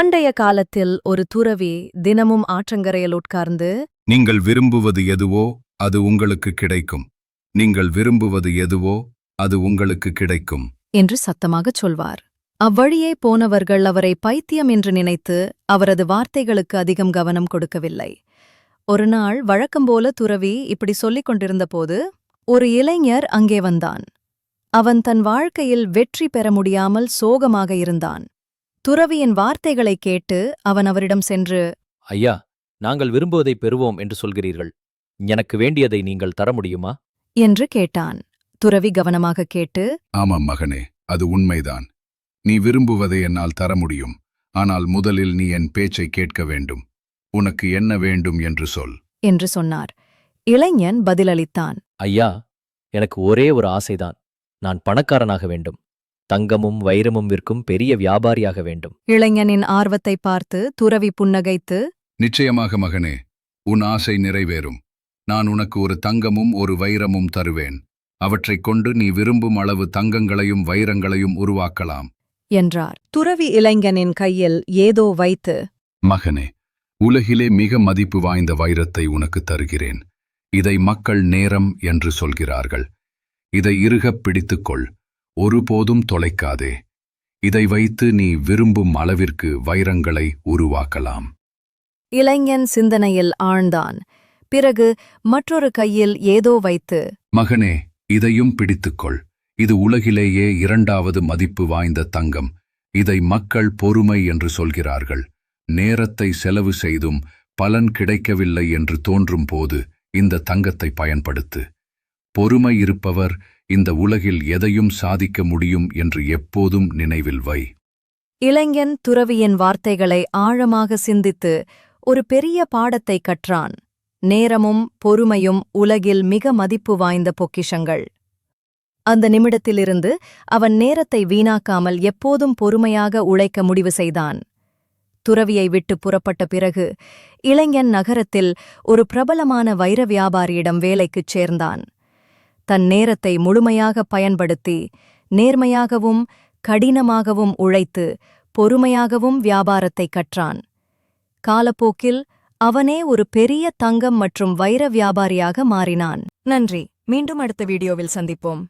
பண்டைய காலத்தில் ஒரு துறவி தினமும் ஆற்றங்கரையில் உட்கார்ந்து, நீங்கள் விரும்புவது எதுவோ அது உங்களுக்கு கிடைக்கும். நீங்கள் விரும்புவது எதுவோ அது உங்களுக்கு கிடைக்கும். என்று சத்தமாகச் சொல்வார். அவ்வழியே போனவர்கள் அவரை பைத்தியம் என்று நினைத்து அவரது வார்த்தைகளுக்கு அதிகம் கவனம் கொடுக்கவில்லை. ஒருநாள் வழக்கம்போல துறவி இப்படி சொல்லிக் கொண்டிருந்தபோது ஒரு இளைஞர் அங்கே வந்தான். அவன் தன் வாழ்க்கையில் வெற்றி பெற முடியாமல் சோகமாக இருந்தான். துறவியின் வார்த்தைகளைக் கேட்டு அவன் அவரிடம் சென்று, ஐயா, நாங்கள் விரும்புவதை பெறுவோம் என்று சொல்கிறீர்கள். எனக்கு வேண்டியதை நீங்கள் தர முடியுமா? என்று கேட்டான். துறவி கவனமாக கேட்டு, ஆமாம் மகனே, அது உண்மைதான். நீ விரும்புவதை என்னால் தர முடியும். ஆனால் முதலில் நீ என் பேச்சை கேட்க வேண்டும். உனக்கு என்ன வேண்டும் என்று சொல் என்று சொன்னார். இளைஞன் பதிலளித்தான். ஐயா, எனக்கு ஒரே ஒரு ஆசைதான். நான் பணக்காரனாக வேண்டும். தங்கமும் வைரமும் விற்கும் பெரிய வியாபாரியாக வேண்டும். இளைஞனின் ஆர்வத்தைப் பார்த்து துறவி புன்னகைத்து, நிச்சயமாக மகனே, உன் ஆசை நிறைவேறும். நான் உனக்கு ஒரு தங்கமும் ஒரு வைரமும் தருவேன். அவற்றைக் கொண்டு நீ விரும்பும் அளவு தங்கங்களையும் வைரங்களையும் உருவாக்கலாம் என்றார். துறவி இளைஞனின் கையில் ஏதோ வைத்து, மகனே, உலகிலே மிக மதிப்பு வாய்ந்த வைரத்தை உனக்கு தருகிறேன். இதை மக்கள் நேரம் என்று சொல்கிறார்கள். இதை இறுகப் பிடித்துக்கொள். ஒருபோதும் தொலைக்காதே. இதை வைத்து நீ விரும்பும் அளவிற்கு வைரங்களை உருவாக்கலாம். இளைஞன் சிந்தனையில் ஆழ்ந்தான். பிறகு மற்றொரு கையில் ஏதோ வைத்து, மகனே, இதையும் பிடித்துக்கொள். இது உலகிலேயே இரண்டாவது மதிப்பு வாய்ந்த தங்கம். இதை மக்கள் பொறுமை என்று சொல்கிறார்கள். நேரத்தை செலவு செய்தும் பலன் கிடைக்கவில்லை என்று தோன்றும் போது இந்த தங்கத்தை பயன்படுத்து. பொறுமை இருப்பவர் இந்த உலகில் எதையும் சாதிக்க முடியும் என்று எப்போதும் நினைவில் வை. இளைஞன் துறவியின் வார்த்தைகளை ஆழமாக சிந்தித்து ஒரு பெரிய பாடத்தை கற்றான். நேரமும் பொறுமையும் உலகில் மிக மதிப்பு வாய்ந்த பொக்கிஷங்கள். அந்த நிமிடத்திலிருந்து அவன் நேரத்தை வீணாக்காமல் எப்போதும் பொறுமையாக உழைக்க முடிவு செய்தான். துறவியை விட்டு புறப்பட்ட பிறகு இளைஞன் நகரத்தில் ஒரு பிரபலமான வைர வியாபாரியிடம் வேலைக்குச் சேர்ந்தான். தன் நேரத்தை முழுமையாக பயன்படுத்தி நேர்மையாகவும் கடினமாகவும் உழைத்து பொறுமையாகவும் வியாபாரத்தை கற்றான். காலப்போக்கில் அவனே ஒரு பெரிய தங்கம் மற்றும் வைர வியாபாரியாக மாறினான். நன்றி. மீண்டும் அடுத்த வீடியோவில் சந்திப்போம்.